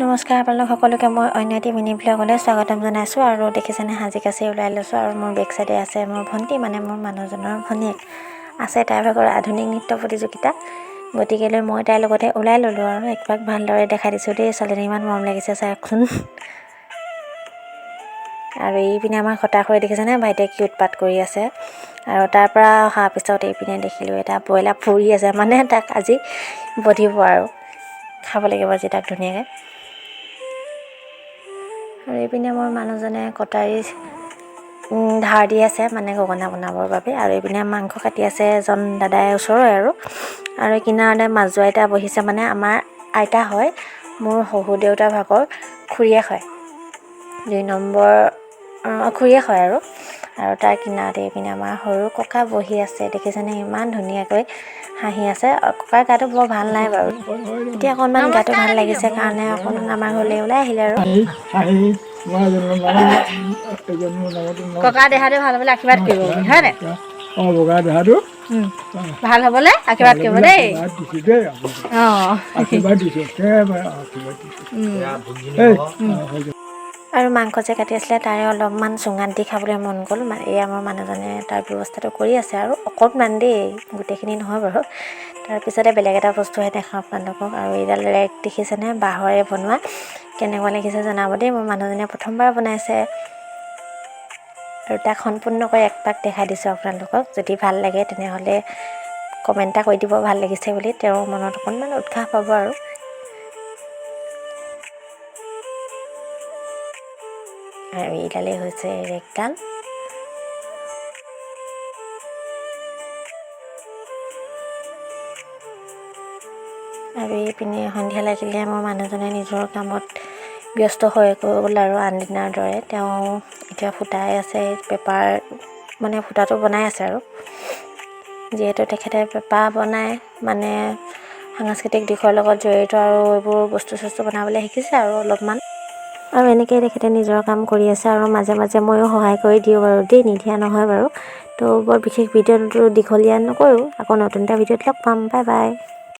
নমস্কাৰ আপোনালোক সকলোকে মই অন্য এটি মিনি ব্লগলৈ স্বাগতম জনাইছোঁ আৰু দেখিছেনে সাজি কাচি ওলাই লৈছোঁ আৰু মোৰ বেক চাইডে আছে মোৰ ভণ্টি মানে মোৰ মানুহজনৰ ভনীয়েক আছে তাইৰ ভাগৰ আধুনিক নৃত্য প্ৰতিযোগিতা গতিকেলৈ মই তাইৰ লগতে ওলাই ল'লোঁ আৰু একপাক ভালদৰে দেখাই দিছোঁ দেই ছোৱালীজনী ইমান মৰম লাগিছে চাওকচোন আৰু এইপিনে আমাৰ খটাখৰি দেখিছেনে ভাইটিয়ে কি উৎপাত কৰি আছে আৰু তাৰ পৰা অহাৰ পিছত এইপিনে দেখিলোঁ এটা ব্ৰইলাৰ ফুৰি আছে মানে তাক আজি বধিব আৰু খাব লাগিব আজি তাক ধুনীয়াকৈ আৰু এইপিনে মোৰ মানুহজনে কটাৰী ধাৰ দি আছে মানে গগনা বনাবৰ বাবে আৰু এইপিনে মাংস কাটি আছে এজন দাদাই ওচৰৰে আৰু কিনাৰতে মাজু আইতা বহিছে মানে আমাৰ আইতা হয় মোৰ শহুৰ দেউতাৰ ভাগৰ খুৰীয়েক হয় 2 নম্বৰ খুৰীয়েক হয় আৰু তাৰ কিনাৰতে এইপিনে আমাৰ সৰু ককা বহি আছে দেখিছেনে ইমান ধুনীয়াকৈ হাঁহি আছে ককাৰ গাটো বৰ ভাল নাই বাৰু এতিয়া অকণমান গাটো ভাল লাগিছে কাৰণে অকণমান আমাৰ ঘৰলৈ ওলাই আহিলে আৰু ককা দেহাটো ভাল হ'বলৈ আশীৰ্বাদ কৰিব হয় নাই বগা দেহাটো ভাল হ'বলৈ আশীৰ্বাদ কৰিব দেই আৰু মাংস যে কাটি আছিলে তাৰে অলপমান চুঙাত দি খাবলৈ মন গ'ল এই আমাৰ মানুহজনে তাৰ ব্যৱস্থাটো কৰি আছে আৰু অকণমান দেই গোটেইখিনি নহয় বাৰু তাৰপিছতে বেলেগ এটা বস্তুহে দেখাওঁ আপোনালোকক আৰু এইডাল ৰেক দেখিছেনে বাঁহৰে বনোৱা কেনেকুৱা লাগিছে জনাব দেই মোৰ মানুহজনে প্ৰথমবাৰ বনাইছে আৰু তাক সম্পূৰ্ণকৈ একপাক দেখাই দিছোঁ আপোনালোকক যদি ভাল লাগে তেনেহ'লে কমেণ্ট এটা কৰি দিব ভাল লাগিছে বুলি তেওঁৰ মনত অকণমান উৎসাহ পাব আৰু এইডালেই হৈছে ৰেকডাল আৰু এইপিনে সন্ধিয়া লাগিলে মোৰ মানুহজনে নিজৰ কামত ব্যস্ত হৈ গ'ল আৰু আনদিনাৰ দৰে তেওঁ এতিয়া ফুটাই আছে পেপাৰ মানে ফুটাটো বনাই আছে আৰু যিহেতু তেখেতে পেপাৰ বনাই মানে সাংস্কৃতিক দিশৰ লগত জড়িত আৰু এইবোৰ বস্তু বনাবলৈ শিকিছে আৰু অলপমান আৰু এনেকৈ তেখেতে নিজৰ কাম কৰি আছে আৰু মাজে মাজে ময়ো সহায় কৰি দিওঁ বাৰু দেই নিদিয়া নহয় বাৰু তো বৰ বিশেষ ভিডিঅ'টো দীঘলীয়া নকৰোঁ আকৌ নতুন এটা ভিডিঅ'ত লগ পাম বাই বাই